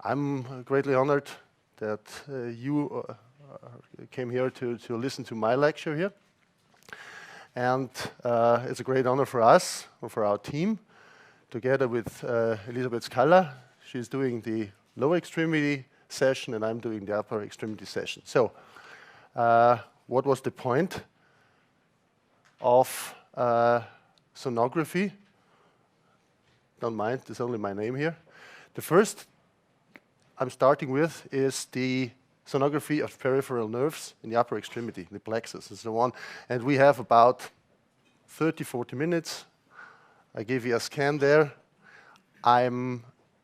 I'm greatly honored that you came here to listen to my lecture here. And it's a great honor for us, or for our team, together with Elisabeth Scala. She's doing the lower extremity session, and I'm doing the upper extremity session. So, what was the point of sonography? Don't mind, there's only my name here. The first I'm starting with is the sonography of peripheral nerves in the upper extremity, the plexus and so on. And we have about 30-40 minutes. I gave you a scan there. I'm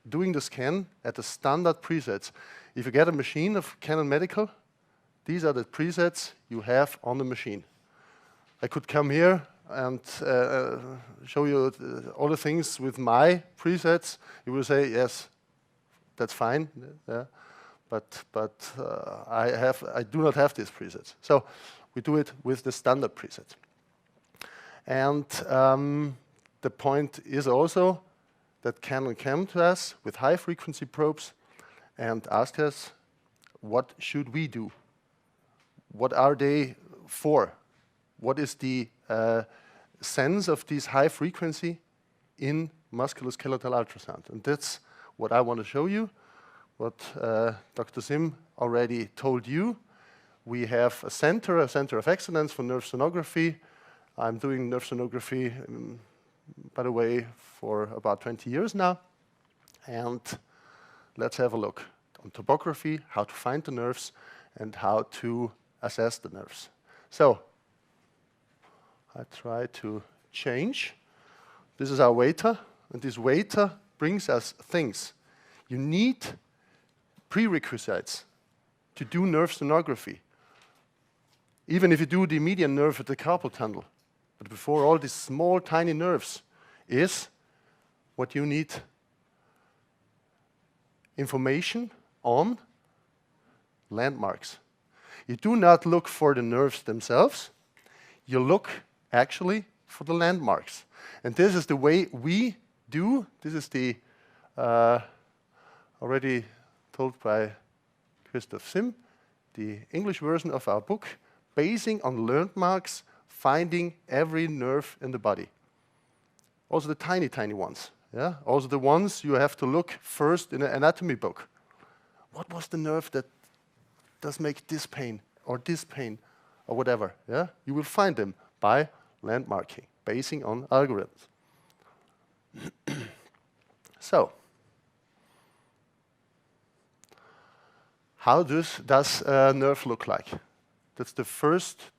doing the scan at the standard presets. If you get a machine of Canon Medical, these are the presets you have on the machine. I could come here and show you all the things with my presets. You will say, yes, that's fine. Yeah. But I do not have these presets. So we do it with the standard preset. And the point is also that Canon came to us with high frequency probes and asked us, what should we do? What are they for? What is the sense of this high frequency in musculoskeletal ultrasound? And that's what I want to show you, what Dr. Sim already told you. We have a center of excellence for nerve sonography. I'm doing nerve sonography, by the way, for about 20 years now. And let's have a look on topography, how to find the nerves, and how to assess the nerves. So, I try to change. This is our waiter, and this waiter brings us things. You need prerequisites to do nerve sonography, even if you do the median nerve at the carpal tunnel. But before all these small, tiny nerves is what you need: information on landmarks. You do not look for the nerves themselves, you look actually for the landmarks. And this is the way we do. This is the, already told by Christoph Sim, the English version of our book, basing on landmarks, finding every nerve in the body. Also the tiny, tiny ones. Yeah? Also the ones you have to look first in an anatomy book. What was the nerve that does make this pain, or whatever? Yeah? You will find them by landmarking, basing on algorithms. So, how does a nerve look like? That's the first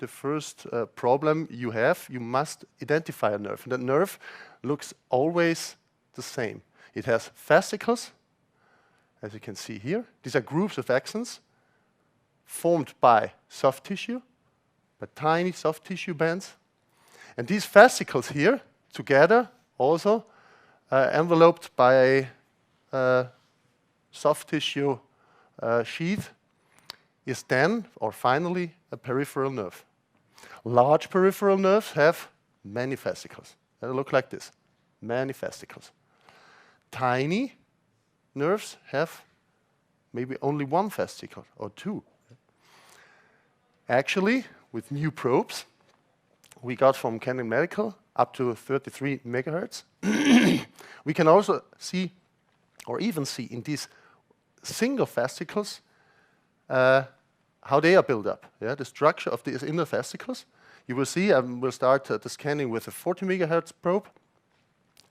problem you have. You must identify a nerve. And the nerve looks always the same. It has fascicles, as you can see here. These are groups of axons formed by soft tissue, by tiny soft tissue bands. And these fascicles here, together, also enveloped by a soft tissue sheath, is then, or finally, a peripheral nerve. Large peripheral nerves have many fascicles. They look like this, many fascicles. Tiny nerves have maybe only one fascicle, or two. Actually, with new probes, we got from Canon Medical up to 33 megahertz. We can also see, or even see in these single fascicles, how they are built up. Yeah? The structure of these inner fascicles. You will see, we'll start the scanning with a 40 megahertz probe.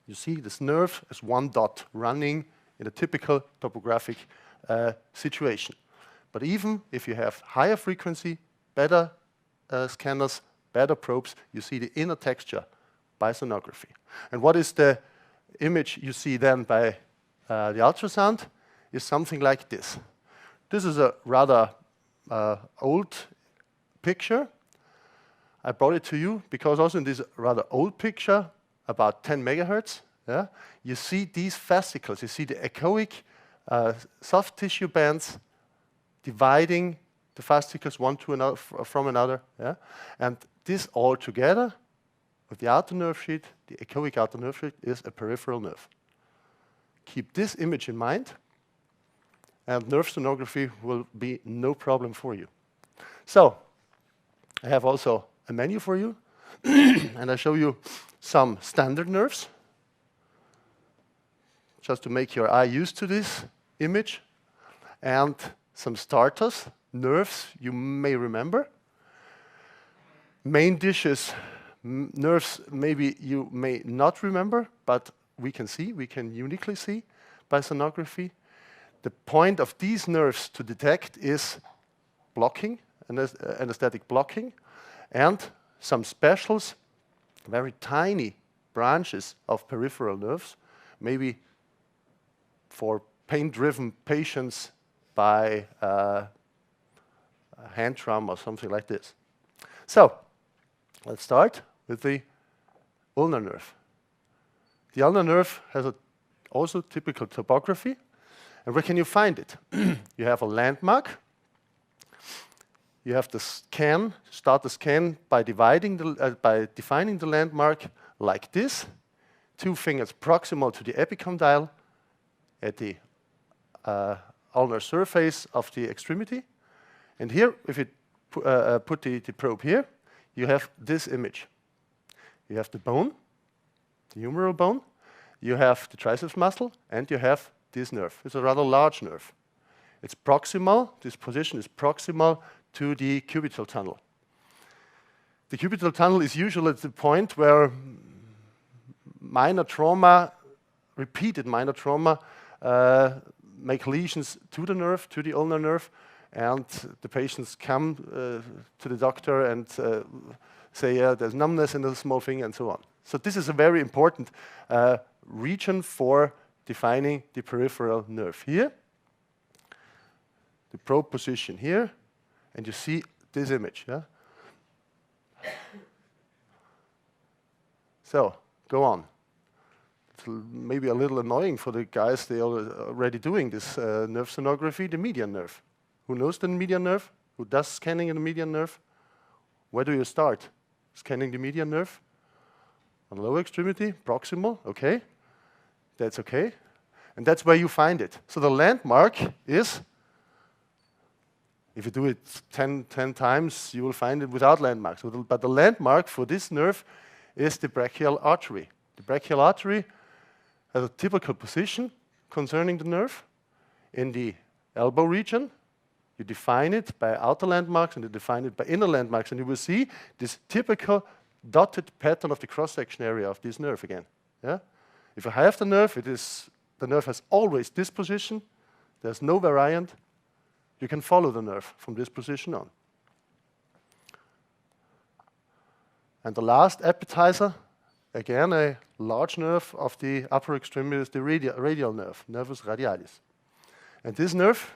You see this nerve as one dot running in a typical topographic situation. But even if you have higher frequency, better scanners, better probes, you see the inner texture by sonography. And what is the image you see then by the ultrasound? Is something like this. This is a rather old picture. I brought it to you because also in this rather old picture, about 10 megahertz, yeah, you see these fascicles. You see the echoic soft tissue bands dividing the fascicles one to another from another. Yeah? And this all together with the outer nerve sheet, the echoic outer nerve sheet, is a peripheral nerve. Keep this image in mind. and nerve sonography will be no problem for you. So, I have also a menu for you, and I show you some standard nerves, just to make your eye used to this image, and some starters, nerves you may remember. Main dishes, nerves maybe you may not remember, but we can uniquely see by sonography. The point of these nerves to detect is blocking, anesthetic blocking, and some specials, very tiny branches of peripheral nerves, maybe for pain-driven patients by hand trauma or something like this. So, let's start with the ulnar nerve. The ulnar nerve has also typical topography. And where can you find it? You have a landmark. You have the scan, start the scan by defining the landmark like this. 2 fingers proximal to the epicondyle at the ulnar surface of the extremity. And here, if you put the probe here, you have this image. You have the bone, the humeral bone, you have the triceps muscle, and you have this nerve. It's a rather large nerve. It's proximal, this position is proximal to the cubital tunnel. The cubital tunnel is usually at the point where minor trauma, repeated minor trauma, make lesions to the nerve, to the ulnar nerve, and the patients come to the doctor and say, there's numbness in the small finger and so on. So this is a very important region for defining the peripheral nerve. Here, the probe position here, and you see this image. Yeah? So, go on. It's maybe a little annoying for the guys, they are already doing this nerve sonography, the median nerve. Who knows the median nerve? Who does scanning in the median nerve? Where do you start? Scanning the median nerve? On the lower extremity, proximal, okay. That's okay. And that's where you find it. So the landmark is, if you do it 10 times, you will find it without landmarks. But the landmark for this nerve is the brachial artery. The brachial artery has a typical position concerning the nerve in the elbow region. You define it by outer landmarks and you define it by inner landmarks, and you will see this typical dotted pattern of the cross-section area of this nerve again. Yeah? If you have the nerve, the nerve has always this position. There's no variant. You can follow the nerve from this position on. And the last appetizer, again a large nerve of the upper extremity, is the radial nerve, nervus radialis. And this nerve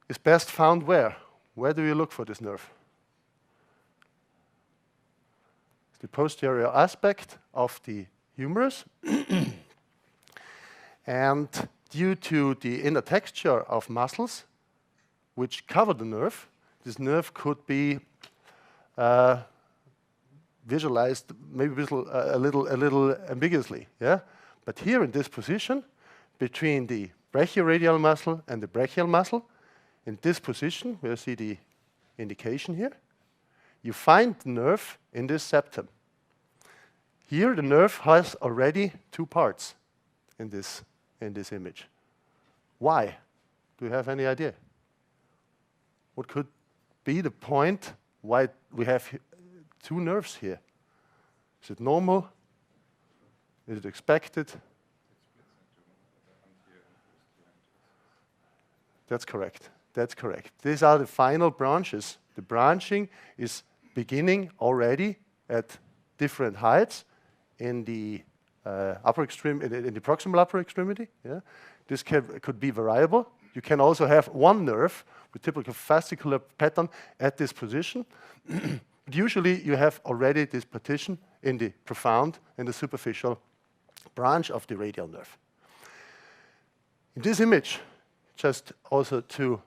is best found where? Where do you look for this nerve? The posterior aspect of the humerus. And due to the inner texture of muscles which cover the nerve, this nerve could be visualized maybe a little ambiguously. Yeah? But here in this position, between the brachioradial muscle and the brachial muscle, in this position, where you see the indication here, you find the nerve in this septum. Here, the nerve has already 2 parts in this image. Why? Do you have any idea? What could be the point why we have 2 nerves here? Is it normal? Is it expected? That's correct. That's correct. These are the final branches. The branching is beginning already at different heights in the upper extremity, in the proximal upper extremity. Yeah? This could be variable. You can also have one nerve with typical fascicular pattern at this position. But usually you have already this partition in the profound and the superficial branch of the radial nerve. In this image, just also to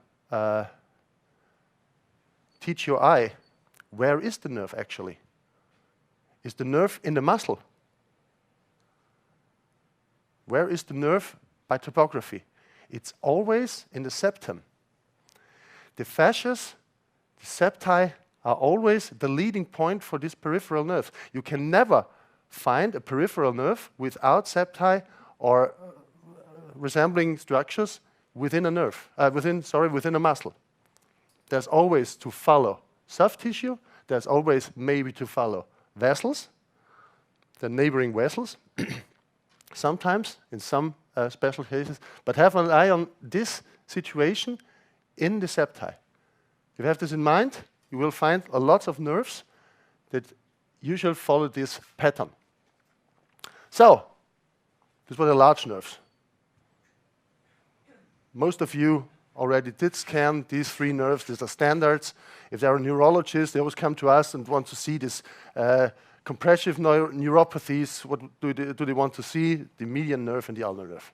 teach your eye, where is the nerve actually? Is the nerve in the muscle? Where is the nerve by topography? It's always in the septum. The fascias, the septi, are always the leading point for this peripheral nerve. You can never find a peripheral nerve without septi or resembling structures within a nerve, within a muscle. There's always to follow soft tissue. There's always maybe to follow vessels, the neighboring vessels, sometimes in some special cases. But have an eye on this situation in the septi. If you have this in mind, you will find a lot of nerves that usually follow this pattern. So, these were the large nerves. Most of you already did scan these 3 nerves. These are standards. If they are neurologists, they always come to us and want to see this compressive neuropathies. What do they want to see? The median nerve and the ulnar nerve.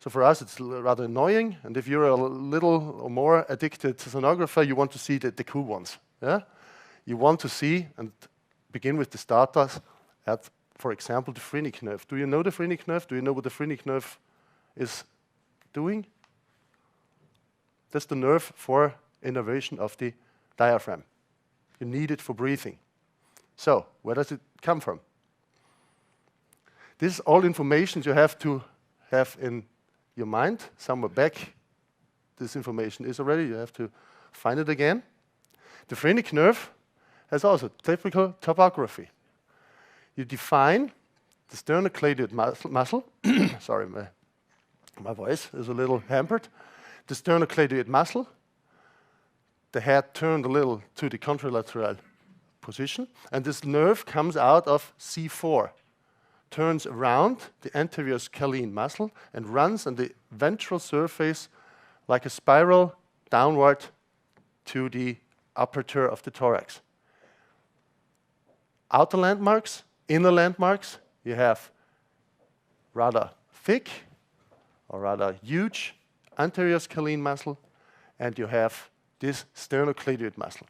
So for us, it's rather annoying. And if you're a little or more addicted to sonographer, you want to see the cool ones. Yeah? You want to see and begin with the starters at, for example, the phrenic nerve. Do you know the phrenic nerve? Do you know what the phrenic nerve is doing? That's the nerve for innervation of the diaphragm. You need it for breathing. So, where does it come from? This is all information you have to have in your mind. Somewhere back, this information is already. You have to find it again. The phrenic nerve has also typical topography. You define the sternocleidoid muscle. Sorry, my voice is a little hampered. The sternocleidoid muscle. The head turned a little to the contralateral position, and this nerve comes out of C4, turns around the anterior scalene muscle and runs on the ventral surface like a spiral downward to the aperture of the thorax. Outer landmarks, inner landmarks, you have rather thick or rather huge anterior scalene muscle, and you have this sternocleidoid muscle.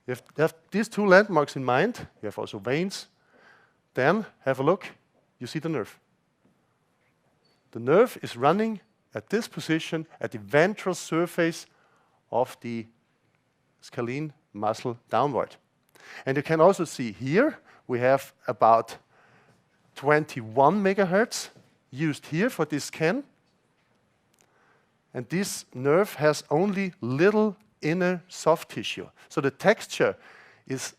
You have these 2 landmarks in mind. You have also veins. Then have a look. You see the nerve. The nerve is running at this position at the ventral surface of the scalene muscle downward. And you can also see here we have about 21 megahertz used here for this scan. And this nerve has only little inner soft tissue. So the texture is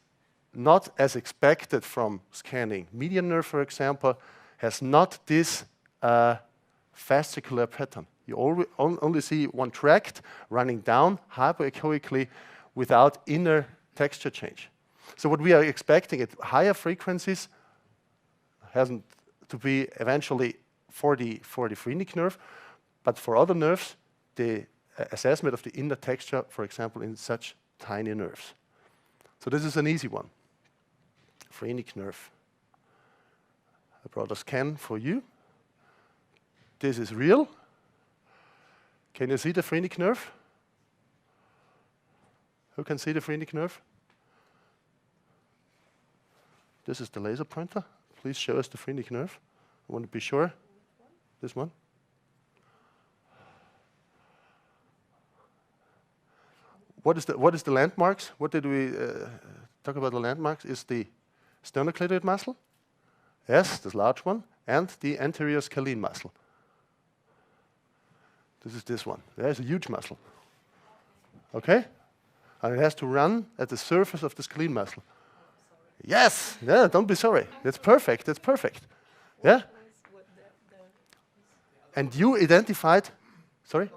not as expected from scanning. Median nerve, for example, has not this fascicular pattern. You only see one tract running down hypoechoically without inner texture change. So what we are expecting at higher frequencies hasn't to be eventually for the phrenic nerve, but for other nerves, the assessment of the inner texture, for example, in such tiny nerves. So this is an easy one. Phrenic nerve. I brought a scan for you. This is real. Can you see the phrenic nerve? Who can see the phrenic nerve? This is the laser pointer. Please show us the phrenic nerve. I want to be sure. This one. What is the landmarks? What did we talk about the landmarks? Is the sternocleidoid muscle? Yes, this large one. And the anterior scalene muscle. This is this one. There's a huge muscle. Okay? And it has to run at the surface of the scalene muscle. Yes! Yeah, don't be sorry. That's perfect. That's perfect. Yeah? And you identified... Sorry?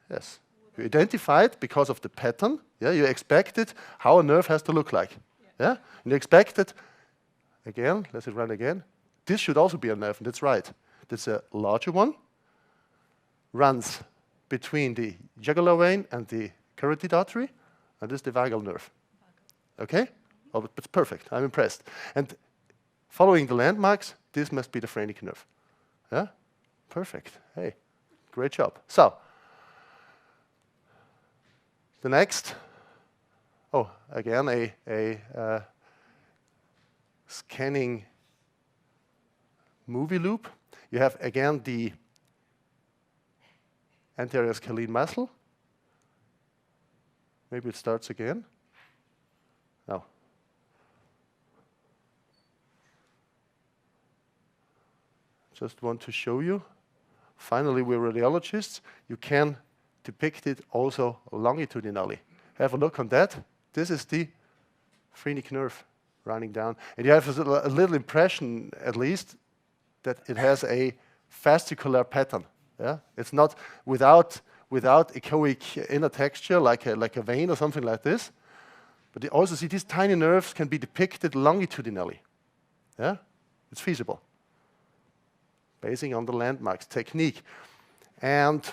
Yes. You identified because of the pattern. Yeah, you expected how a nerve has to look like. Yeah? And you expected, again, let's run again. This should also be a nerve, and that's right. That's a larger one. Runs between the jugular vein and the carotid artery, and this is the vagal nerve. Okay? Oh, but it's perfect. I'm impressed. And following the landmarks, this must be the phrenic nerve. Yeah? Perfect. Hey, great job. So, the next, again, a scanning movie loop. You have, again, the anterior scalene muscle. Maybe it starts again. No. Just want to show you. Finally, we're radiologists. You can depict it also longitudinally. Have a look on that. This is the phrenic nerve running down. And you have a little impression, at least, that it has a fascicular pattern. Yeah? It's not without echoic inner texture, like a vein or something like this. But you also see these tiny nerves can be depicted longitudinally. Yeah? It's feasible, basing on the landmarks technique. And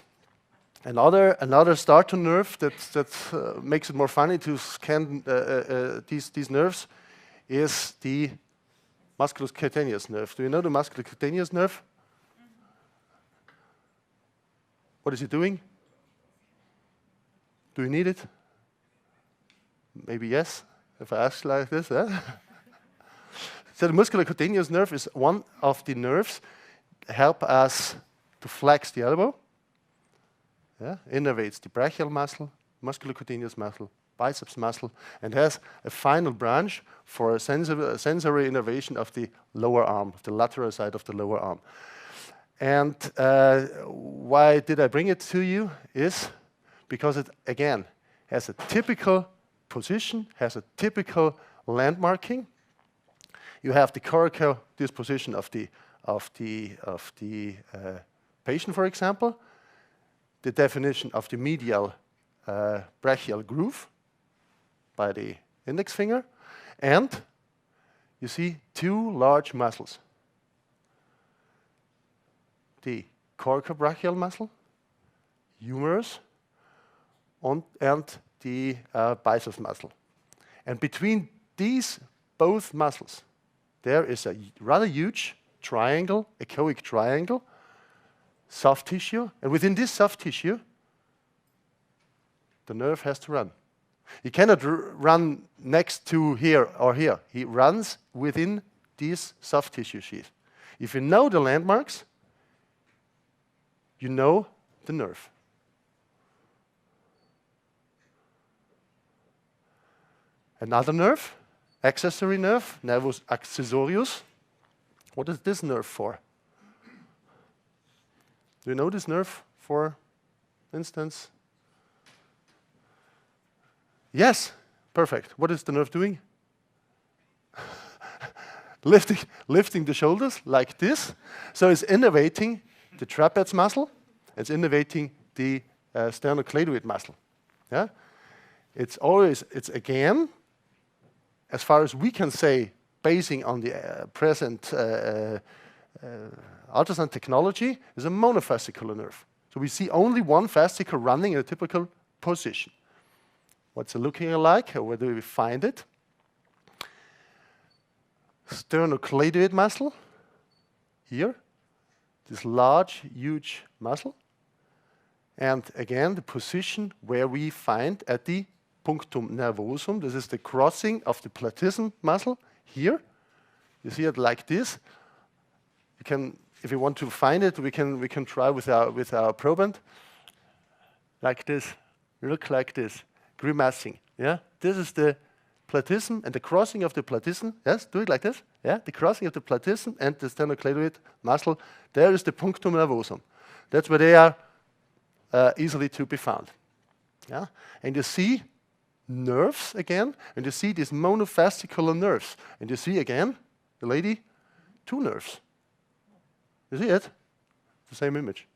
another starter nerve that makes it more funny to scan these nerves is the musculocutaneous nerve. Do you know the musculocutaneous nerve? What is it doing? Do you need it? Maybe yes, if I ask like this. So the musculocutaneous nerve is one of the nerves that help us to flex the elbow. Yeah? Innervates the brachial muscle, musculocutaneous muscle, biceps muscle, and has a final branch for a sensory innervation of the lower arm, the lateral side of the lower arm. And why did I bring it to you is because it, again, has a typical position, has a typical landmarking. You have the coracal disposition of the patient, for example, the definition of the medial brachial groove by the index finger, and you see two large muscles. The coracobrachial muscle, humerus, and the biceps muscle. And between these both muscles, there is a rather huge triangle, echoic triangle, soft tissue, and within this soft tissue, the nerve has to run. He cannot run next to here or here. He runs within this soft tissue sheath. If you know the landmarks, you know the nerve. Another nerve, accessory nerve, nervus accessorius. What is this nerve for? Do you know this nerve, for instance? Yes, perfect. What is the nerve doing? lifting the shoulders like this. So it's innervating the trapeze muscle. It's innervating the sternocleidoid muscle. Yeah? It's again, as far as we can say, basing on the present ultrasound technology, is a monofascicular nerve. So we see only one fascicle running in a typical position. What's it looking like, or where do we find it? Sternocleidoid muscle, here, this large, huge muscle. And again, the position where we find at the punctum nervosum. This is the crossing of the platysm muscle here. You see it like this. You can, if you want to find it, we can try with our proband. Like this. Look like this. Grimacing. Yeah. This is the platysm and the crossing of the platysm. Yes. Do it like this. Yeah. The crossing of the platysm and the sternocleidoid muscle. There is the punctum nervosum. That's where they are easily to be found. Yeah. And you see nerves again, and you see these monofascicular nerves, and you see again the lady, two nerves. You see it? The same image.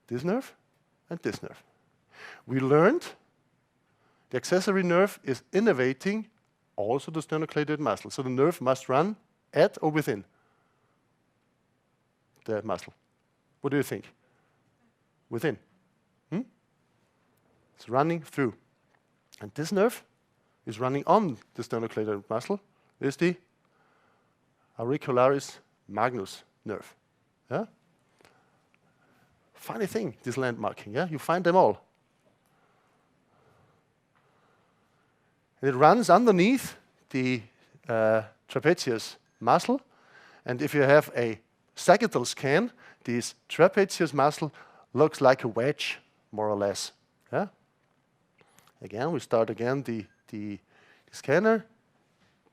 This nerve and this nerve. We learned the accessory nerve is innervating also the sternocleidoid muscle. So the nerve must run at or within the muscle. What do you think? Within. It's running through. And this nerve is running on the sternocleidoid muscle. Is the auricularis magnus nerve. Yeah? Funny thing, this landmarking. Yeah? You find them all. And it runs underneath the trapezius muscle. And if you have a sagittal scan, this trapezius muscle looks like a wedge, more or less. Yeah? Again, we start again the scanner.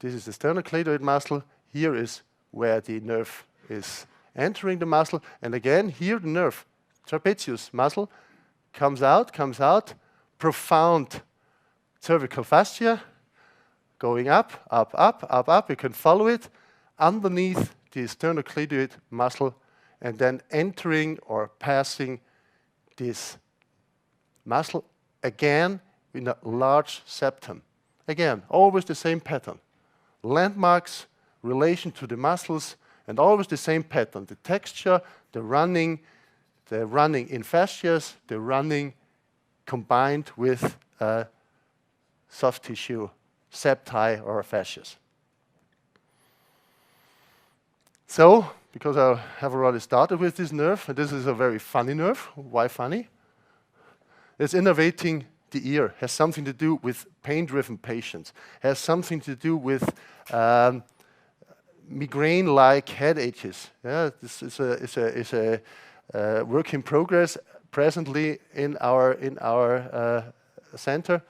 This is the sternocleidoid muscle. Here is where the nerve is entering the muscle. And again, here the nerve, trapezius muscle, comes out, profound cervical fascia, going up, up, up, up, up. You can follow it underneath the sternocleidoid muscle and then entering or passing this muscle again in a large septum. Again, always the same pattern. Landmarks, relation to the muscles, and always the same pattern. The texture, the running in fascias, the running combined with soft tissue, septi or fascias. So, because I have already started with this nerve, and this is a very funny nerve. Why funny? It's innervating the ear, has something to do with pain-driven patients, has something to do with migraine-like headaches. Yeah, this is a work in progress presently in our center.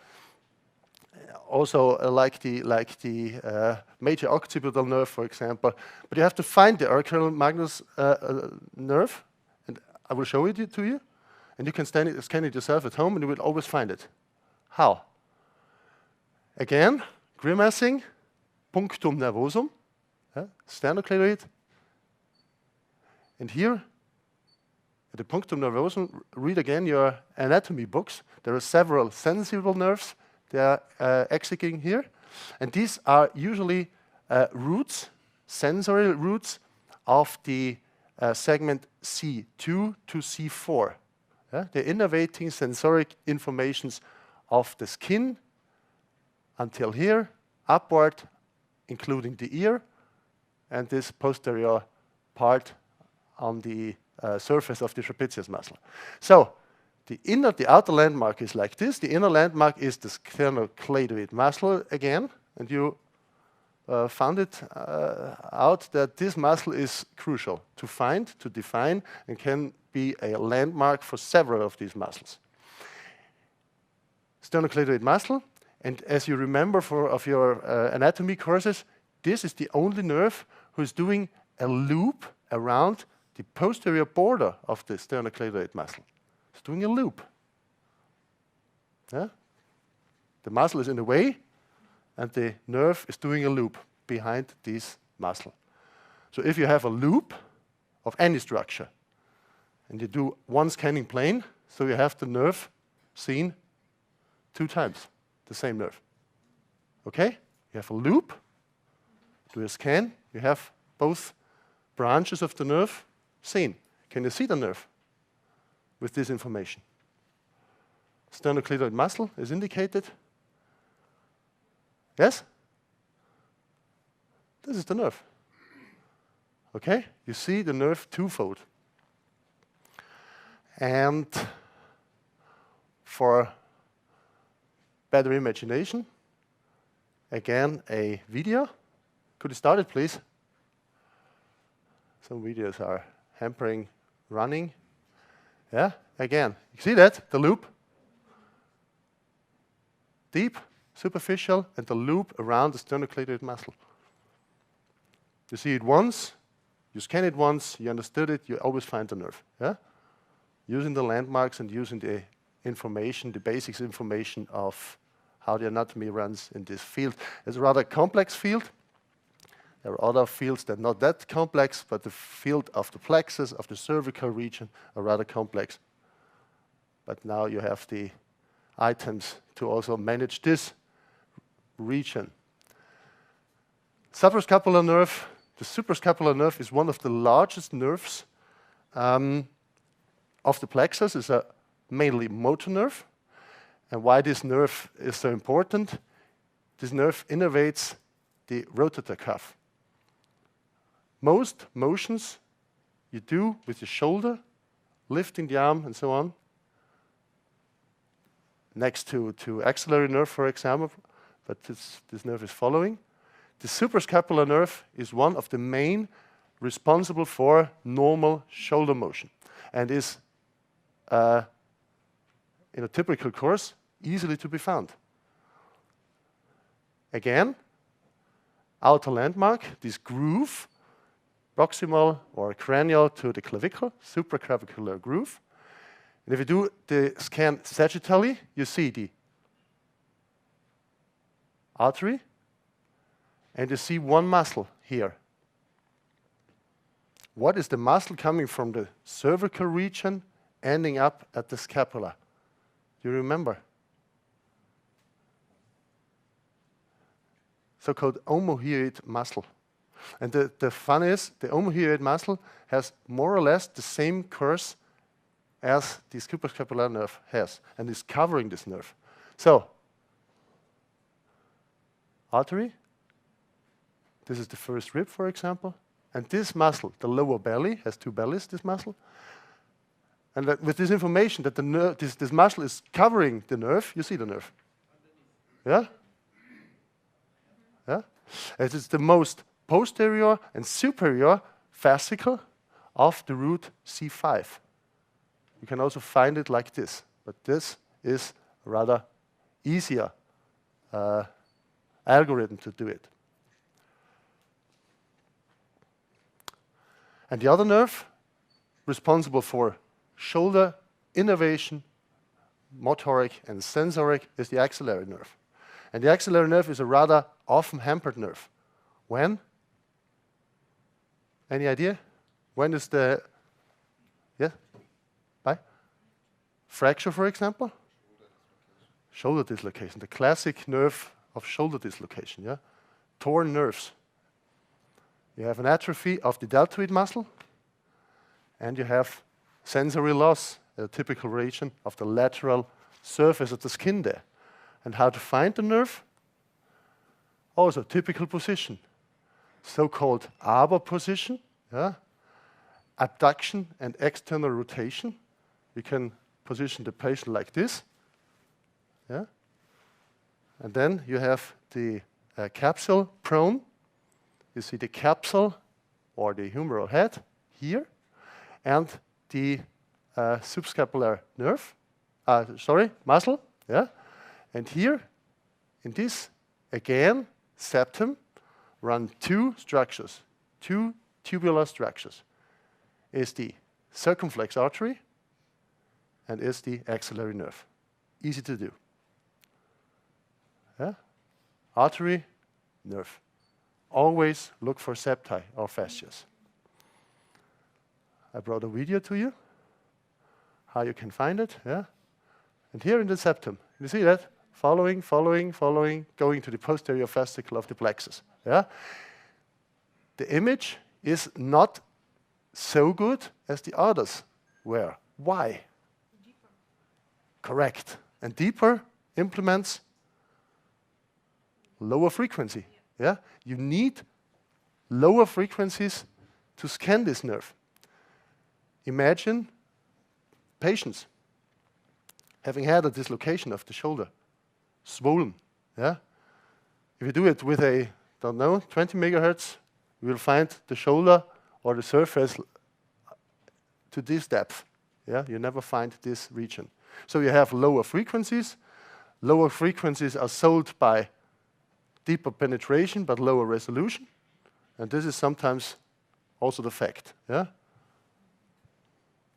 Also, like the major occipital nerve, for example. But you have to find the auricular magnus nerve, and I will show it to you. And you can scan it yourself at home, and you will always find it. How? Again, grimacing, punctum nervosum, sternocleidoid. And here, at the punctum nervosum, read again your anatomy books. There are several sensible nerves. They are executing here. And these are usually roots, sensory roots of the segment C2 to C4. They're innervating sensoric informations of the skin until here, upward, including the ear, and this posterior part on the surface of the trapezius muscle. So, the outer landmark is like this. The inner landmark is the sternocleidoid muscle again, and you found it out that this muscle is crucial to find, to define, and can be a landmark for several of these muscles. Sternocleidoid muscle, and as you remember of your anatomy courses, this is the only nerve who is doing a loop around the posterior border of the sternocleidoid muscle. It's doing a loop. Yeah? The muscle is in the way, and the nerve is doing a loop behind this muscle. So if you have a loop of any structure, and you do one scanning plane, so you have the nerve seen 2 times, the same nerve. Okay? You have a loop, do a scan, you have both branches of the nerve seen. Can you see the nerve with this information? Sternocleidoid muscle is indicated. Yes? This is the nerve. Okay? You see the nerve twofold. And for better imagination, again, a video. Could you start it, please? Some videos are hampering running. Yeah, again, you see that? The loop. Deep, superficial, and the loop around the sternocleidoid muscle. You see it once, you scan it once, you understood it, you always find the nerve. Yeah? Using the landmarks and using the information, the basics information of how the anatomy runs in this field. It's a rather complex field. There are other fields that are not that complex, but the field of the plexus, of the cervical region, are rather complex. But now you have the items to also manage this region. Suprascapular nerve. The suprascapular nerve is one of the largest nerves of the plexus. It's a mainly motor nerve. And why this nerve is so important? This nerve innervates the rotator cuff. Most motions you do with your shoulder, lifting the arm and so on, next to axillary nerve, for example, but this nerve is following. The suprascapular nerve is one of the main responsible for normal shoulder motion and is in a typical course, easily to be found. Again, outer landmark, this groove, proximal or cranial to the clavicle, supraclavicular groove. And if you do the scan sagittally, you see the artery, and you see one muscle here. What is the muscle coming from the cervical region, ending up at the scapula? Do you remember? So-called omohyoid muscle. And the fun is, the omohyoid muscle has more or less the same course as the suprascapular nerve has, and is covering this nerve. So, artery, this is the first rib, for example, and this muscle, the lower belly, has two bellies, this muscle, and that with this information that the nerve, this muscle is covering the nerve, you see the nerve. Yeah? Yeah? It is the most posterior and superior fascicle of the root C5. You can also find it like this, but this is a rather easier algorithm to do it. And the other nerve responsible for shoulder innervation, motoric and sensoric is the axillary nerve. And the axillary nerve is a rather often hampered nerve. When? Any idea? When is the, yeah? By? Fracture, for example? Shoulder dislocation, the classic nerve of shoulder dislocation, yeah? Torn nerves. You have an atrophy of the deltoid muscle, and you have sensory loss, a typical region of the lateral surface of the skin there. And how to find the nerve? Also, typical position, so-called arbor position, yeah? Abduction and external rotation. You can position the patient like this, yeah? And then you have the capsule prone. You see the capsule or the humeral head here, and the subscapular nerve, muscle, yeah? And here, in this, again, septum, run two structures, two tubular structures. Is the circumflex artery and is the axillary nerve. Easy to do. Yeah? Artery, nerve. Always look for septi or fascias. I brought a video to you, how you can find it, yeah? And here in the septum, you see that? Following, going to the posterior fascicle of the plexus, yeah? The image is not so good as the others were. Why? Deeper. Correct. And deeper implements lower frequency. Yeah? You need lower frequencies to scan this nerve. Imagine patients having had a dislocation of the shoulder, swollen. Yeah? If you do it with a, 20 megahertz, you will find the shoulder or the surface to this depth. Yeah? You never find this region. So you have lower frequencies. Lower frequencies are sold by deeper penetration but lower resolution, and this is sometimes also the fact. Yeah,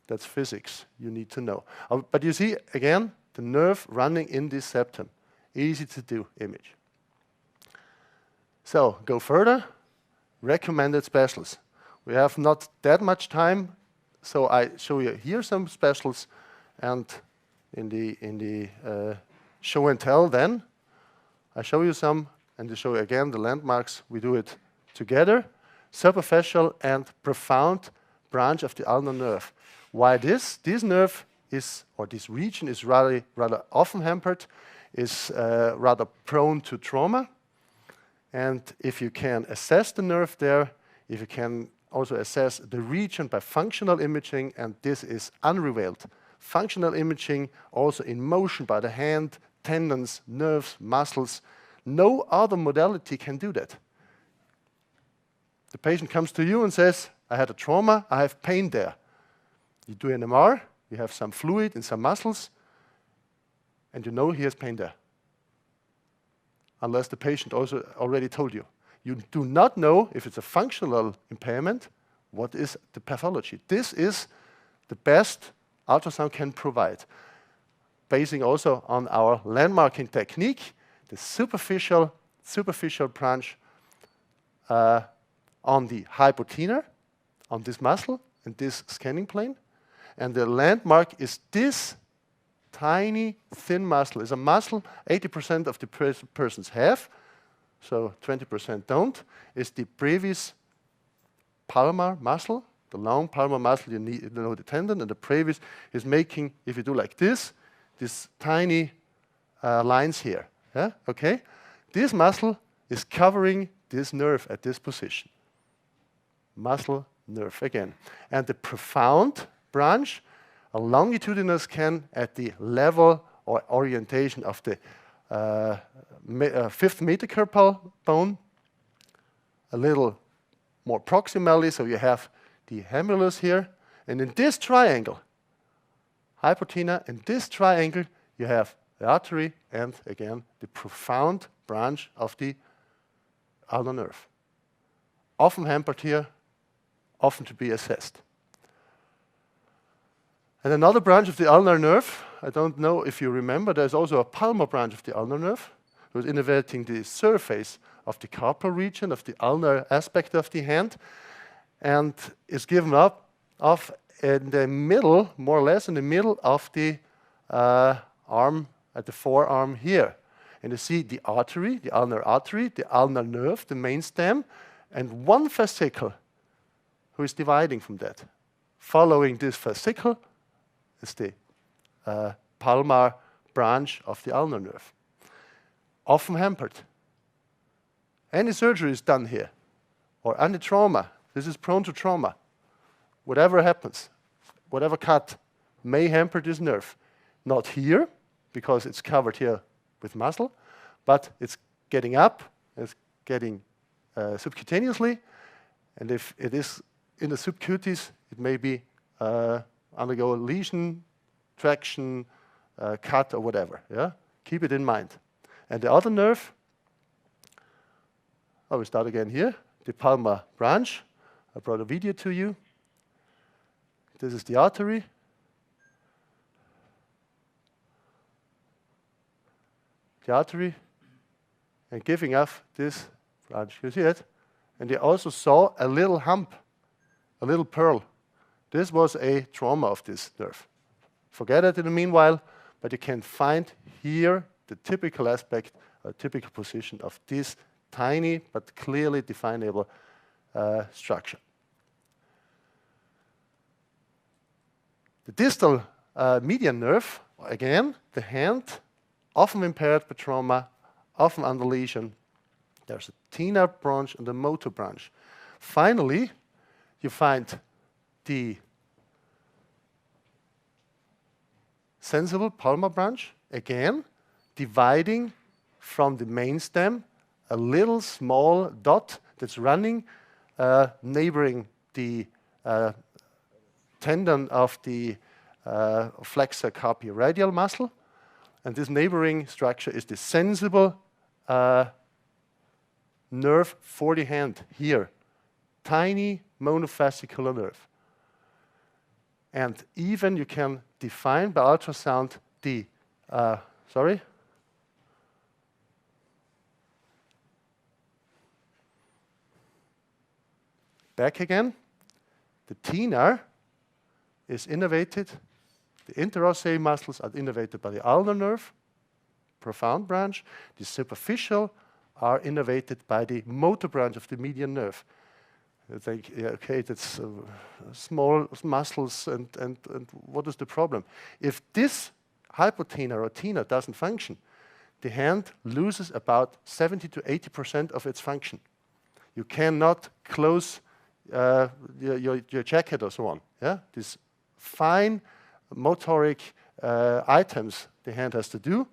that's physics. You need to know. But you see again the nerve running in this septum. Easy to do image. So go further. Recommended specials. We have not that much time, so I show you here some specials, and in the show and tell. Then I show you some. And to show you again the landmarks, we do it together. Superficial and profound branch of the ulnar nerve. Why this? This nerve is, or this region is rather often hampered, is rather prone to trauma. And if you can assess the nerve there, if you can also assess the region by functional imaging, and this is unrevealed. Functional imaging also in motion by the hand, tendons, nerves, muscles. No other modality can do that. The patient comes to you and says, I had a trauma, I have pain there. You do an MR, you have some fluid in some muscles, and you know he has pain there. Unless the patient also already told you. You do not know if it's a functional impairment, what is the pathology. This is the best ultrasound can provide. Basing also on our landmarking technique, the superficial branch on the hypotenar, on this muscle and this scanning plane. And the landmark is this tiny, thin muscle. It's a muscle 80% of the persons have, so 20% don't. It's the brevis palmar muscle, the long palmar muscle, you know the tendon, and the brevis is making, if you do like this, these tiny lines here. Yeah? Okay? This muscle is covering this nerve at this position. Muscle, nerve again. And the profound branch, a longitudinal scan at the level or orientation of the fifth metacarpal bone, a little more proximally, so you have the humulus here, and in this triangle, hypotenar, in this triangle, you have the artery and, again, the profound branch of the ulnar nerve. Often hampered here, often to be assessed. And another branch of the ulnar nerve, I don't know if you remember, there's also a palmar branch of the ulnar nerve, who's innervating the surface of the carpal region, of the ulnar aspect of the hand, and is given up off in the middle, more or less in the middle of the arm, at the forearm here. And you see the artery, the ulnar nerve, the main stem, and one fascicle who is dividing from that. Following this fascicle is the palmar branch of the ulnar nerve. Often hampered. Any surgery is done here, or any trauma. This is prone to trauma. Whatever happens, whatever cut may hamper this nerve. Not here, because it's covered here with muscle, but it's getting up, it's getting subcutaneously, and if it is in the subcutis, it may be undergo a lesion, traction, cut, or whatever. Yeah, keep it in mind. And the other nerve, I will start again here, the palmar branch. I brought a video to you. This is the artery. The artery, and giving off this branch. You see it? And they also saw a little hump, a little pearl. This was a trauma of this nerve. Forget it in the meanwhile, but you can find here the typical aspect, a typical position of this tiny but clearly definable structure. The distal median nerve, again, the hand, often impaired by trauma, often under lesion. There's a thenar branch and a motor branch. Finally, you find the sensible palmar branch, again, dividing from the main stem, a little small dot that's running, neighboring the tendon of the flexor carpi radial muscle. And this neighboring structure is the sensible nerve for the hand here. Tiny monofascicular nerve. And even you can define by ultrasound the, back again. The thenar is innervated. The interosseous muscles are innervated by the ulnar nerve, profound branch. The superficial are innervated by the motor branch of the median nerve. You think, yeah, okay, that's small muscles, and what is the problem? If this hypotenar or thenar doesn't function, the hand loses about 70 to 80% of its function. You cannot close your jacket or so on. Yeah, these fine motoric items the hand has to do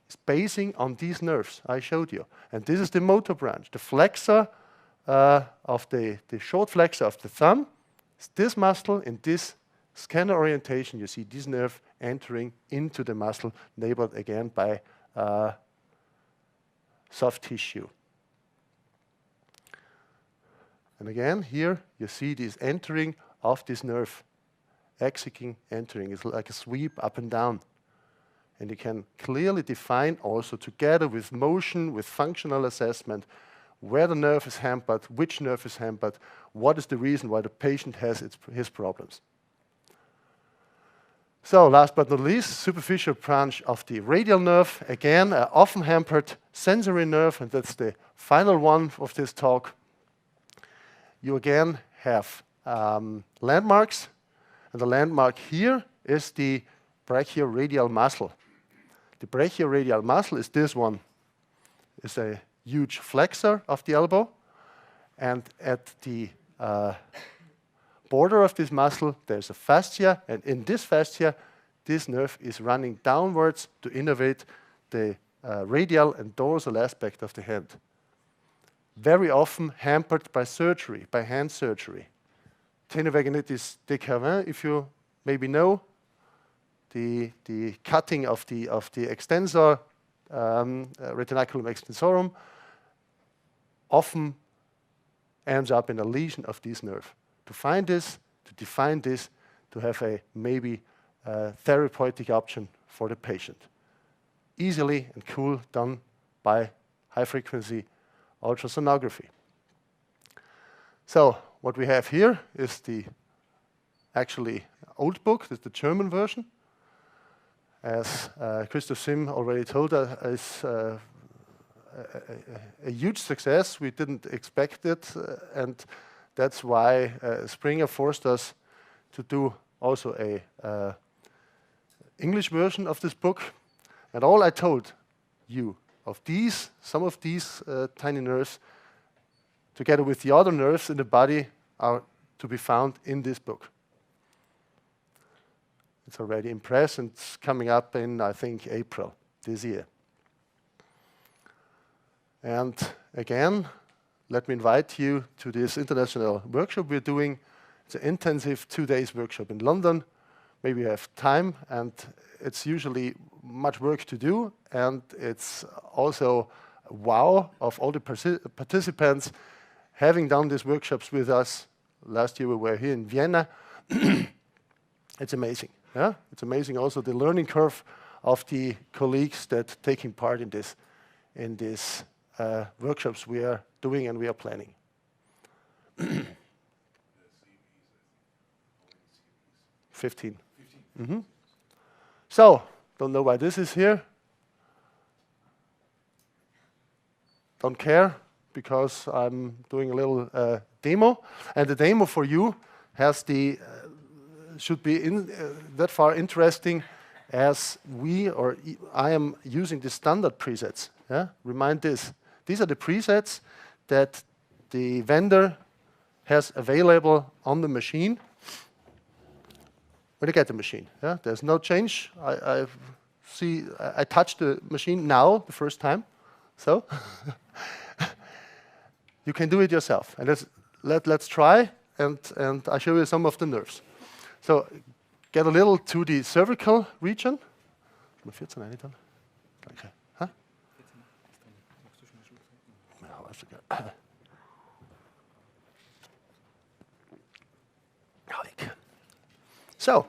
is basing on these nerves I showed you. And this is the motor branch. The flexor of the short flexor of the thumb is this muscle in this scanner orientation, you see this nerve entering into the muscle, neighbored again by soft tissue. And again, here you see this entering of this nerve, exiting, entering. It's like a sweep up and down. And you can clearly define also together with motion, with functional assessment, where the nerve is hampered, which nerve is hampered, what is the reason why the patient has his problems. So last but not least, superficial branch of the radial nerve. Again, an often hampered sensory nerve, and that's the final one of this talk. You again have landmarks, and the landmark here is the brachioradial muscle. The brachioradial muscle is this one. It's a huge flexor of the elbow, and at the border of this muscle, there's a fascia, and in this fascia, this nerve is running downwards to innervate the radial and dorsal aspect of the hand. Very often hampered by surgery, by hand surgery. Tenovaginitis décavin, if you maybe know, the cutting of the extensor, retinaculum extensorum, often ends up in a lesion of this nerve. To find this, to define this, to have a maybe therapeutic option for the patient. Easily and cool done by high-frequency ultrasonography. So what we have here is the actually old book. That's the German version. As Christoph Sim already told us, it's a huge success. We didn't expect it, and that's why Springer forced us to do also a English version of this book. And all I told you of these, some of these tiny nerves, together with the other nerves in the body, are to be found in this book. It's already in press, and it's coming up in, I think, April this year. And again, let me invite you to this international workshop we're doing. It's an intensive 2 days workshop in London. Maybe you have time, and it's usually much work to do, and it's also wow of all the participants having done these workshops with us. Last year we were here in Vienna. It's amazing. Yeah? It's amazing also the learning curve of the colleagues that taking part in these workshops we are doing and we are planning. 15. Mm-hmm. So, don't know why this is here. Don't care, because I'm doing a little demo. And the demo for you has the should be that far interesting as I am using the standard presets. Yeah? Remind this. These are the presets that the vendor has available on the machine when you get the machine. Yeah? There's no change. I touched the machine now the first time, so you can do it yourself. And let's try, and I'll show you some of the nerves. So get a little to the cervical region. 14 rein dann. Danke. Huh? So.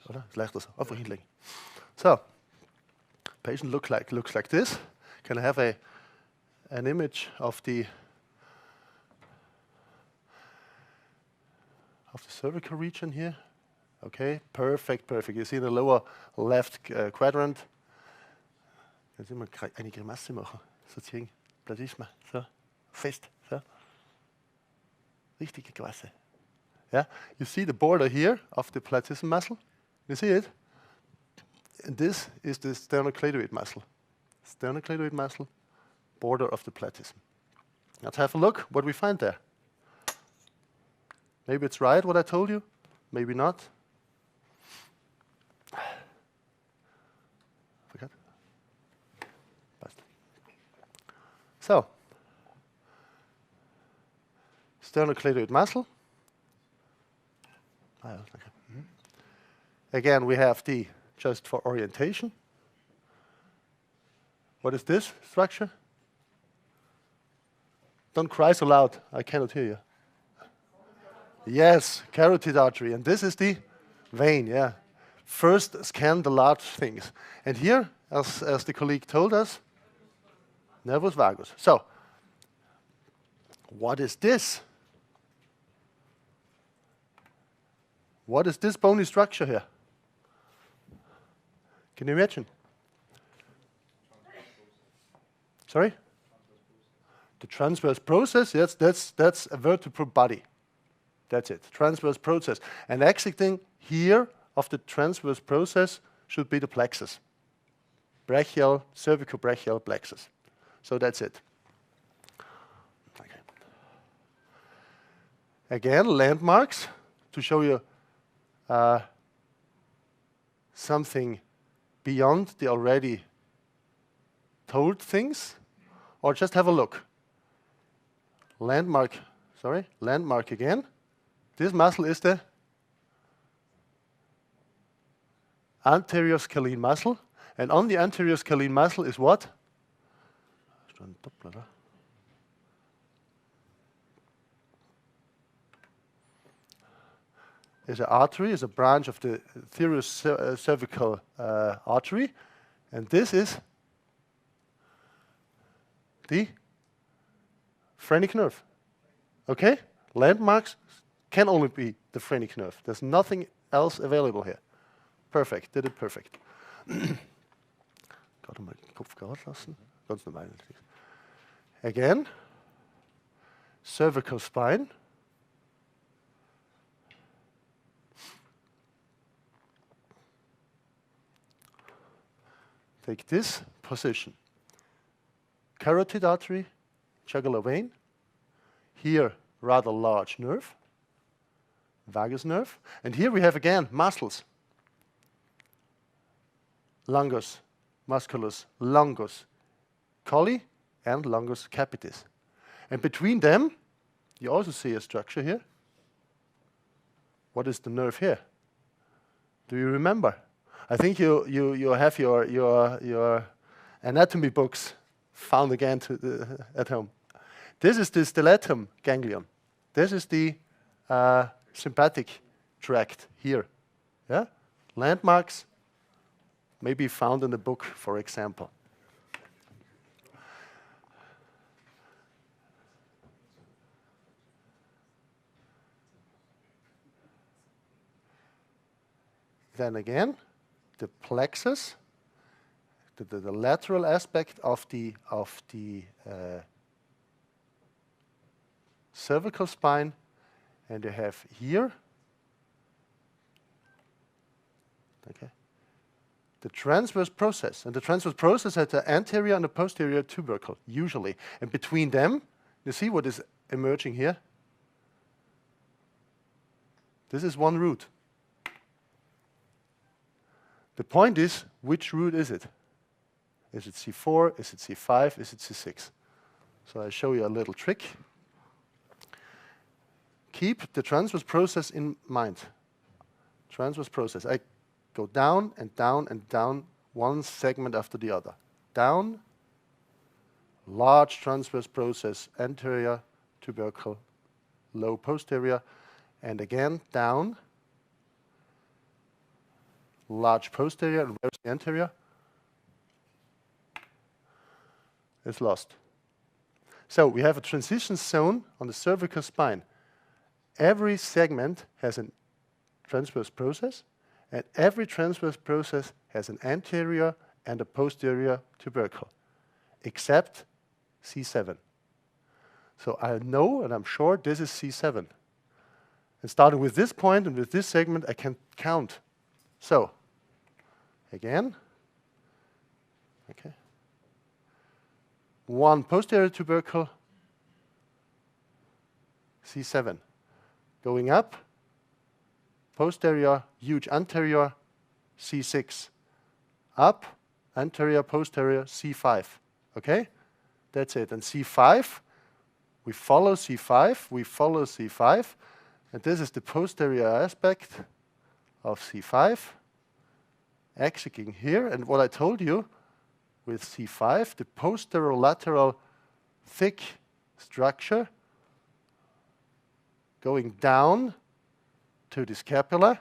Oder? Ist leichter so. Einfach hinlegen. So. Patient looks like this. Can I have an image of the cervical region here? Okay, perfect. You see in the lower left quadrant. Jetzt immer eine Grimasse machen. Sozusagen, Platysma. So, fest. So. Richtige Grimasse. Yeah, you see the border here of the platysm muscle. You see it? And this is the sternocleidoid muscle. Sternocleidoid muscle, border of the platysm. Let's have a look what we find there. Maybe it's right what I told you, maybe not. Forget. So, sternocleidoid muscle. Again, we have the, just for orientation. What is this structure? Don't cry so loud, I cannot hear you. Yes, carotid artery, and this is the vein, yeah. First scan the large things. And here, as the colleague told us, nervus vagus. So, what is this? What is this bony structure here? Can you imagine? Sorry? The transverse process, yes, that's a vertebral body. That's it, transverse process. And exiting here of the transverse process should be the plexus. Brachial, cervical-brachial plexus. So that's it. Okay. Again, landmarks to show you something beyond the already told things, or just have a look. Landmark again. This muscle is the anterior scalene muscle, and on the anterior scalene muscle is what? Is an artery, is a branch of the cervical artery, and this is the phrenic nerve. Okay? Landmarks can only be the phrenic nerve. There's nothing else available here. Perfect, did it perfect. Ganz normal. Again, cervical spine. Take this position. Carotid artery, jugular vein. Here, rather large nerve, vagus nerve. And here we have again muscles. Longus, musculus, longus colli, and longus capitis. And between them, you also see a structure here. What is the nerve here? Do you remember? I think you have your anatomy books found again at home. This is the stellatum ganglion. This is the sympathetic tract here. Yeah? Landmarks may be found in the book, for example. Then again, the plexus, the lateral aspect of the cervical spine, and you have here, okay, the transverse process. And the transverse process has the anterior and the posterior tubercle, usually. And between them, you see what is emerging here? This is one root. The point is, which root is it? Is it C4? Is it C5? Is it C6? So I'll show you a little trick. Keep the transverse process in mind. Transverse process. I go down and down and down, one segment after the other. Down, large transverse process, anterior, tubercle, low posterior, and again down, large posterior, and where's the anterior? It's lost. So we have a transition zone on the cervical spine. Every segment has a transverse process, and every transverse process has an anterior and a posterior tubercle, except C7. So I know, and I'm sure, this is C7. And starting with this point and with this segment, I can count. So, again, okay, one posterior tubercle, C7. Going up, posterior, huge anterior, C6. Up, anterior, posterior, C5. Okay? That's it. And C5, we follow C5, we follow C5. And this is the posterior aspect of C5, exiting here. And what I told you with C5, the posterolateral thick structure going down to the scapula,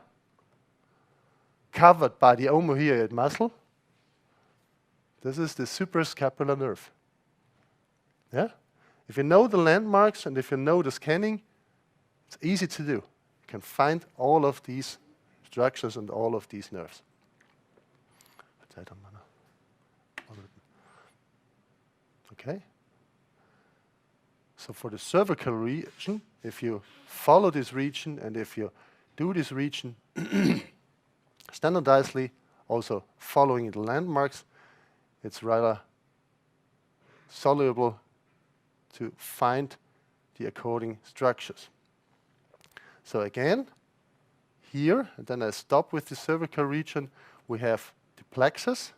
covered by the omohyoid muscle. This is the suprascapular nerve. Yeah? If you know the landmarks and if you know the scanning, it's easy to do. You can find all of these structures and all of these nerves. Okay? So for the cervical region, if you follow this region and if you do this region standardizedly, also following the landmarks, it's rather soluble to find the according structures. So again, here, and then I stop with the cervical region, we have the plexus.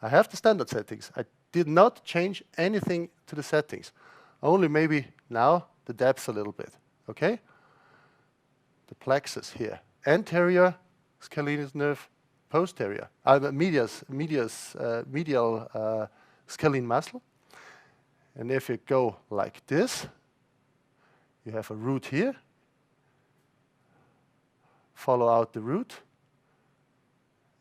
I have the standard settings. I did not change anything to the settings, only maybe now the depth a little bit, okay? The plexus here, anterior scalenus nerve, posterior, medial scalene muscle. And if you go like this, you have a root here, follow out the root,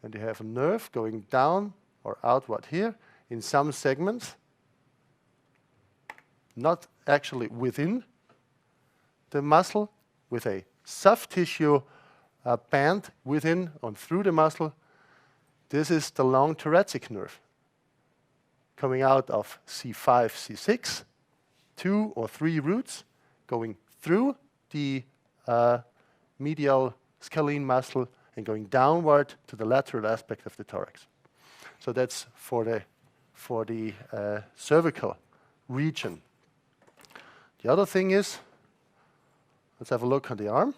and you have a nerve going down or outward here in some segments, not actually within the muscle, with a soft tissue band within and through the muscle. This is the long thoracic nerve coming out of C5, C6, 2 or 3 roots going through the medial scalene muscle and going downward to the lateral aspect of the thorax. So that's for the cervical region. The other thing is, let's have a look at the arm.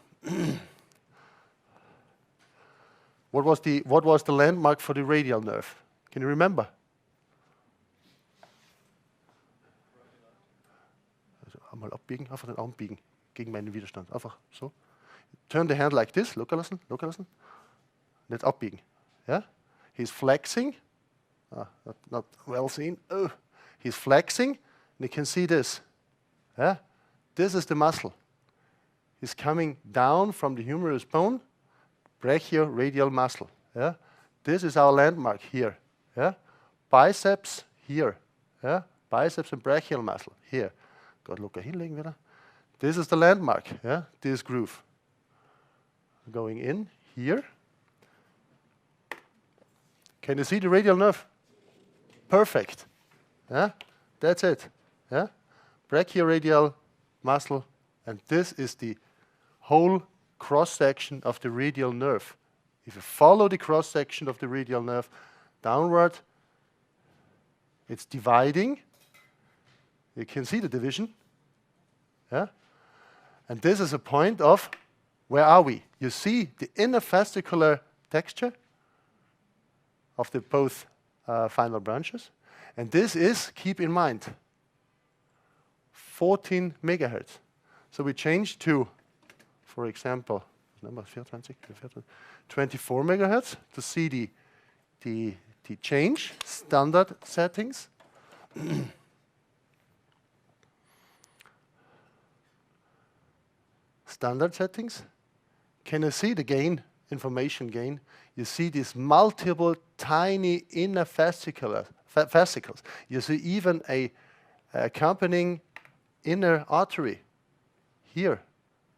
What was the landmark for the radial nerve? Can you remember? Also einmal abbiegen, einfach den Arm biegen gegen meinen Widerstand. Einfach so. Turn the hand like this. Locker lassen. Let's abbiegen. Yeah? He's flexing. Not well seen. Oh. He's flexing, and you can see this. Yeah? This is the muscle. He's coming down from the humerus bone, brachioradial muscle. Yeah? This is our landmark here. Yeah? Biceps here. Yeah? Biceps and brachial muscle here. Gott, locker hinlegen wieder. This is the landmark. Yeah? This groove. Going in here. Can you see the radial nerve? Perfect. Yeah? That's it. Yeah? Brachioradial muscle, and this is the whole cross-section of the radial nerve. If you follow the cross-section of the radial nerve downward, it's dividing. You can see the division. Yeah? And this is a point of, where are we? You see the inner fascicular texture of the both final branches. And this is, keep in mind, 14 megahertz. So we change to, for example, number 24 megahertz to see the change, standard settings. Standard settings. Can you see the gain, information gain? You see these multiple tiny inner fascicles. You see even a accompanying inner artery here.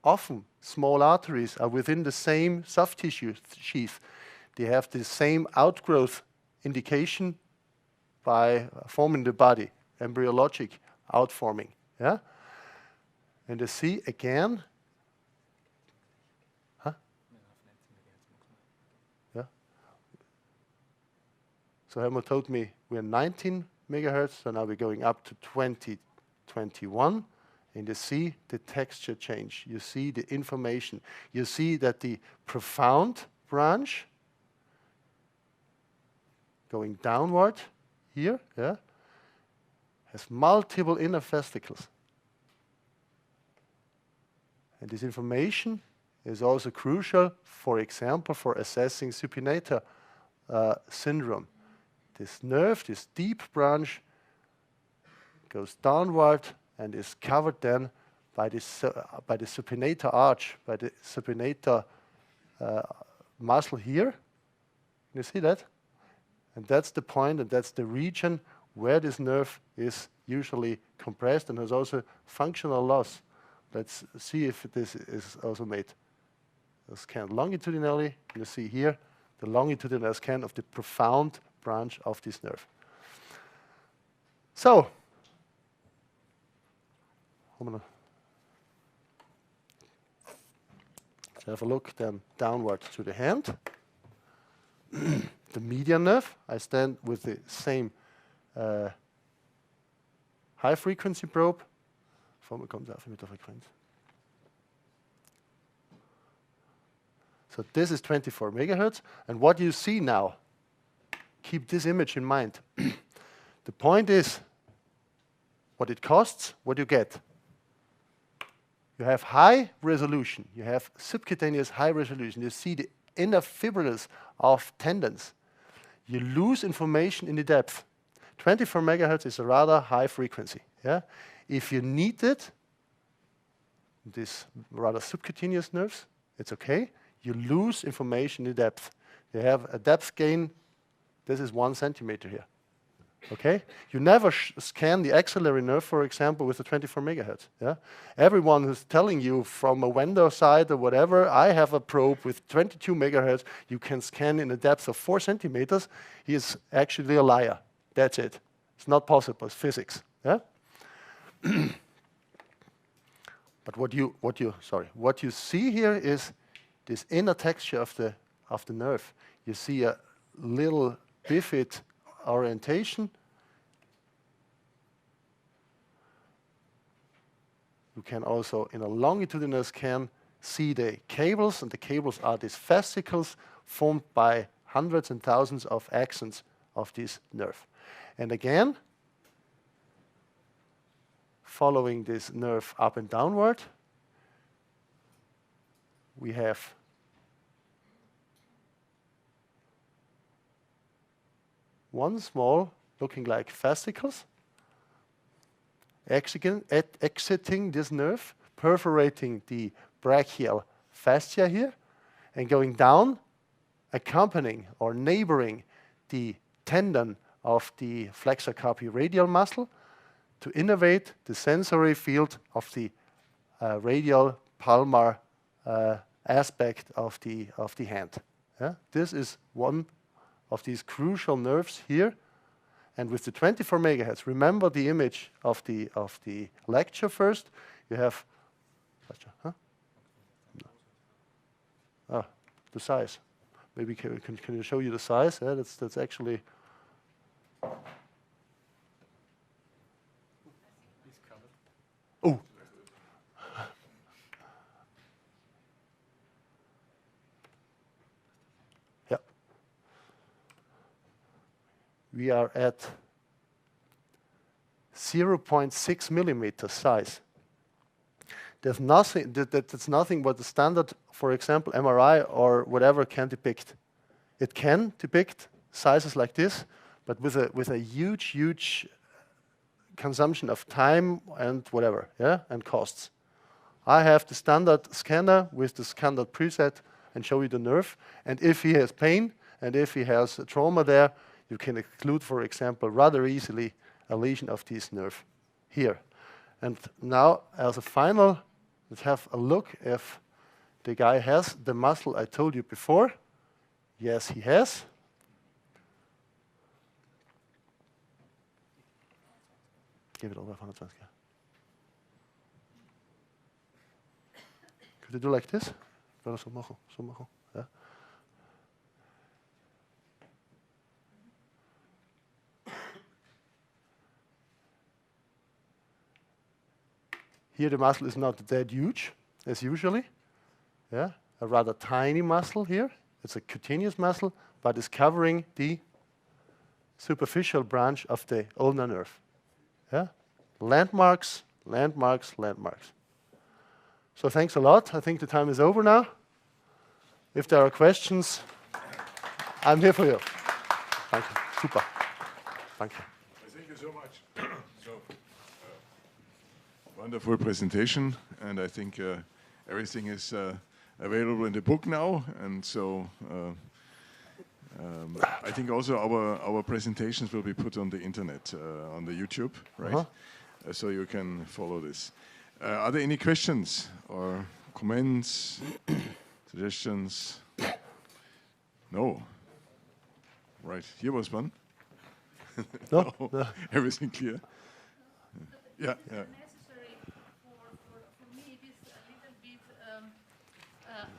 Often small arteries are within the same soft tissue sheath. They have the same outgrowth indication by forming the body, embryologic outforming. Yeah? And you see again. Yeah. So Helmut told me we're 19 megahertz, so now we're going up to 21. And you see the texture change. You see the information. You see that the profound branch going downward here, yeah, has multiple inner fascicles. And this information is also crucial, for example, for assessing supinator syndrome. This nerve, this deep branch, goes downward and is covered then by the supinator arch, by the supinator muscle here. You see that? And that's the point, and that's the region where this nerve is usually compressed and has also functional loss. Let's see if this is also made. A scan longitudinally. You see here the longitudinal scan of the profound branch of this nerve. So, I'm going to have a look then downward to the hand. The median nerve, I stand with the same high frequency probe. Formel kommt auf mit der Frequenz. So this is 24 megahertz, and what you see now, keep this image in mind. The point is what it costs, what you get. You have high resolution, you have subcutaneous high resolution, you see the inner fibrils of tendons. You lose information in the depth. 24 megahertz is a rather high frequency. Yeah? If you need it, these rather subcutaneous nerves, it's okay. You lose information in depth. You have a depth gain, this is 1 centimeter here. Okay? You never scan the axillary nerve, for example, with the 24 megahertz. Yeah? Everyone who's telling you from a vendor side or whatever, I have a probe with 22 megahertz, you can scan in a depth of 4 centimeters, he is actually a liar. That's it. It's not possible, it's physics. Yeah? But what you see here is this inner texture of the nerve. You see a little bifid orientation. You can also, in a longitudinal scan, see the cables, and the cables are these fascicles formed by hundreds and thousands of axons of this nerve. And again, following this nerve up and downward, we have one small, looking like fascicles, exiting this nerve, perforating the brachial fascia here, and going down, accompanying or neighboring the tendon of the flexor carpi radial muscle to innervate the sensory field of the radial palmar aspect of the hand. Yeah? This is one of these crucial nerves here, and with the 24 megahertz, remember the image of the lecture first. You have the size. Maybe can you show you the size? Yeah, that's actually. Oh. Yeah. We are at 0.6 millimeter size. There's nothing, that's nothing what the standard, for example, MRI or whatever can depict. It can depict sizes like this, but with a huge consumption of time and whatever, yeah, and costs. I have the standard scanner with the standard preset and show you the nerve. And if he has pain and if he has a trauma there, you can exclude, for example, rather easily a lesion of this nerve here. And now, as a final, let's have a look if the guy has the muscle I told you before. Yes, he has. Give it over 120. Could you do like this? So machen. Yeah. Here the muscle is not that huge as usually. Yeah, a rather tiny muscle here. It's a cutaneous muscle, but it's covering the superficial branch of the ulnar nerve. Yeah, landmarks. So thanks a lot. I think the time is over now. If there are questions, I'm here for you. Thank you. Super. Thank you. Thank you so much. Wonderful presentation, and I think everything is available in the book now, and so I think also our presentations will be put on the internet, on the YouTube, right? So you can follow this. Are there any questions or comments, suggestions? No. Right, here was one. No? No. Everything clear? Yeah. Necessary for me it is a little bit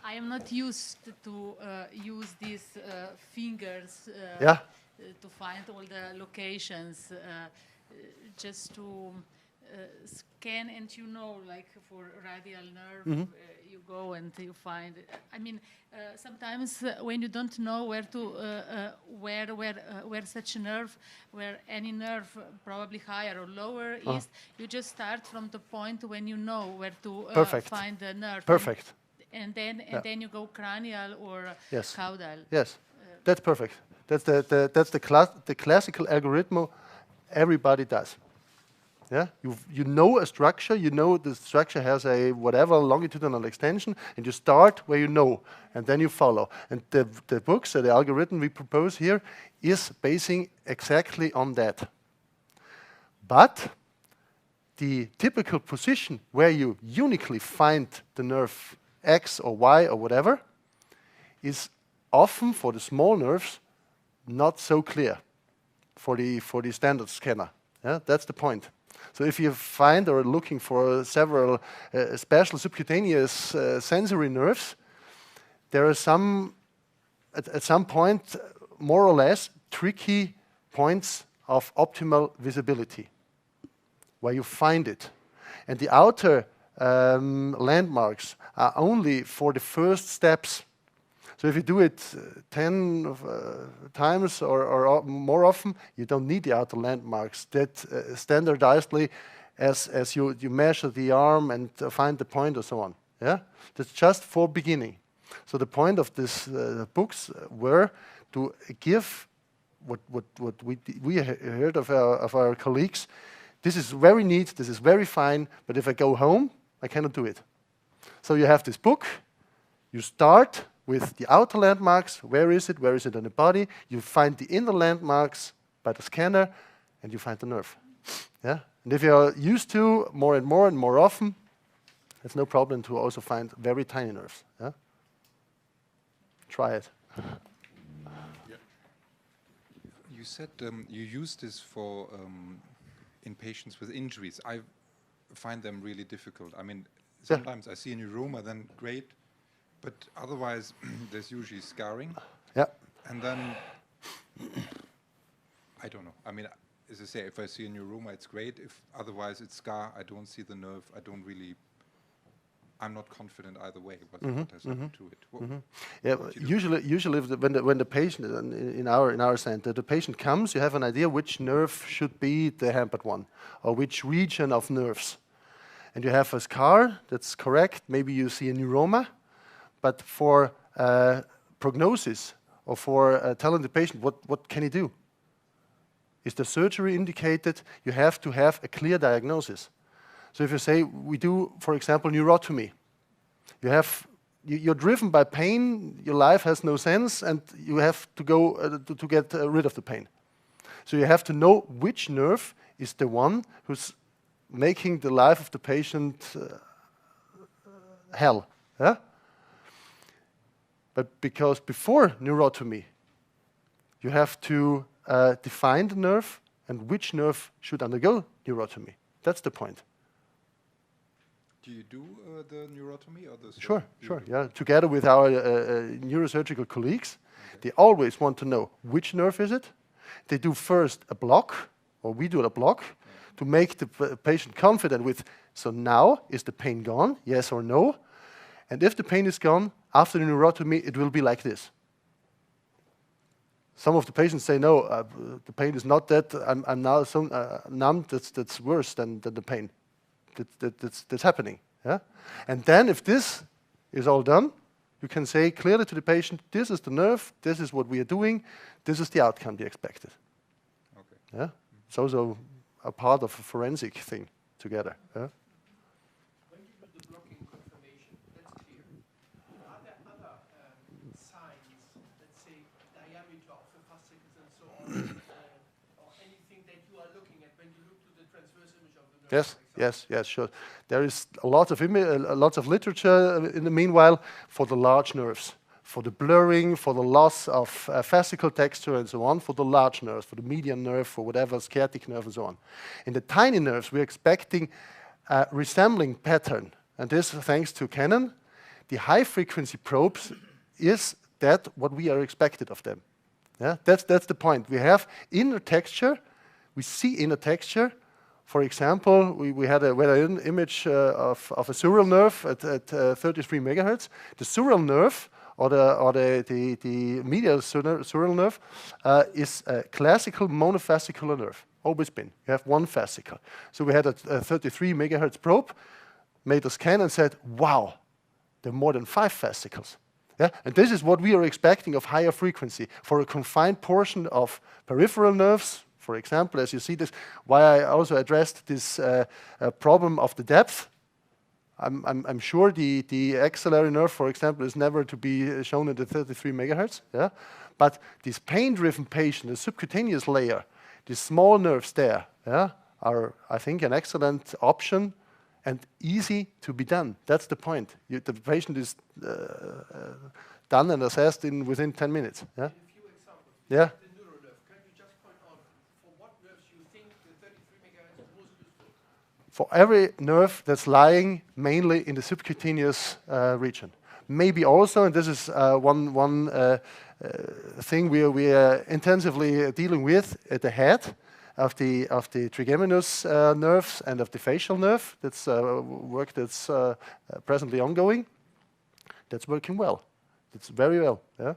I am not used to use these fingers to find all the locations, just to scan, and like for radial nerve, you go and you find. I mean, sometimes when you don't know where to where such a nerve, where any nerve, probably higher or lower, is, you just start from the point when you know where to find the nerve. Perfect. And then you go cranial or caudal. Yes, that's perfect. That's the classical algorithm everybody does. Yeah, you know a structure. You know the structure has a whatever longitudinal extension, and you start where you know, and then you follow. And the books, the algorithm we propose here, is basing exactly on that. But the typical position where you uniquely find the nerve X or Y or whatever is often, for the small nerves, not so clear for the standard scanner. Yeah, that's the point. So if you find or are looking for several special subcutaneous sensory nerves, there are some, at some point, more or less tricky points of optimal visibility where you find it. And the outer landmarks are only for the first steps. So if you do it 10 times or more often, you don't need the outer landmarks that standardizedly as you measure the arm and find the point or so on. Yeah, that's just for beginning. So the point of this books were to give what we heard of our colleagues. This is very neat. This is very fine. But if I go home, I cannot do it. So you have this book. You start with the outer landmarks. Where is it? Where is it in the body? You find the inner landmarks by the scanner, and you find the nerve. Yeah. And if you are used to more and more often, it's no problem to also find very tiny nerves. Yeah. Try it. You said you use this for in patients with injuries. I find them really difficult. I mean, sometimes I see a neuroma, then great. But otherwise, there's usually scarring. Yeah. And then, I don't know. I mean, as I say, if I see a neuroma, it's great. If otherwise it's scar, I don't see the nerve. I'm not confident either way what has happened to it. Yeah, usually when the patient in our center, the patient comes, you have an idea which nerve should be the hampered one, or which region of nerves, and you have a scar. That's correct. Maybe you see a neuroma. But for prognosis or for telling the patient what can he do? Is the surgery indicated? You have to have a clear diagnosis. So if you say we do, for example, neurotomy, you're driven by pain, your life has no sense, and you have to go to get rid of the pain. So you have to know which nerve is the one who's making the life of the patient hell. Yeah? But because before neurotomy, you have to define the nerve and which nerve should undergo neurotomy. That's the point. Do you do the neurotomy or the surgery? Sure. Yeah, together with our neurosurgical colleagues, they always want to know which nerve is it. They do first a block, or we do a block, to make the patient confident with, so now, is the pain gone, yes or no? And if the pain is gone, after the neurotomy, it will be like this. Some of the patients say, no, the pain is not that, I'm now so numb, that's worse than the pain that's happening. Yeah? And then if this is all done, you can say clearly to the patient, this is the nerve, this is what we are doing, this is the outcome we expected. Okay. Yeah? It's also a part of a forensic thing together. Yeah? When you do the blocking confirmation, that's clear. Are there other signs, let's say diameter of the fascicles and so on, or anything that you are looking at when you look to the transverse image of the nerve? Yes, yes, yes, sure. There is a lot of literature in the meanwhile for the large nerves, for the blurring, for the loss of fascicle texture and so on, for the large nerves, for the median nerve, for whatever, sciatic nerve and so on. In the tiny nerves, we're expecting a resembling pattern, and this thanks to Canon. The high-frequency probes is that what we are expected of them. Yeah, that's the point. We have inner texture, we see inner texture. For example, we had an image of a sural nerve at 33 megahertz. The sural nerve, or the medial sural nerve, is a classical monofascicular nerve, always been. You have one fascicle. So we had a 33 megahertz probe, made a scan and said, wow, there are more than 5 fascicles. Yeah? And this is what we are expecting of higher frequency for a confined portion of peripheral nerves. For example, as you see this, why I also addressed this problem of the depth. I'm sure the axillary nerve, for example, is never to be shown at the 33 megahertz. Yeah? But this pain-driven patient, the subcutaneous layer, these small nerves there, yeah, are, I think, an excellent option and easy to be done. That's the point. The patient is done and assessed within 10 minutes. Yeah? A few examples. Yeah. For every nerve that's lying mainly in the subcutaneous region. Maybe also, and this is one thing we are intensively dealing with at the head of the trigeminous nerves and of the facial nerve. That's work that's presently ongoing. That's working well. It's very well. Yeah.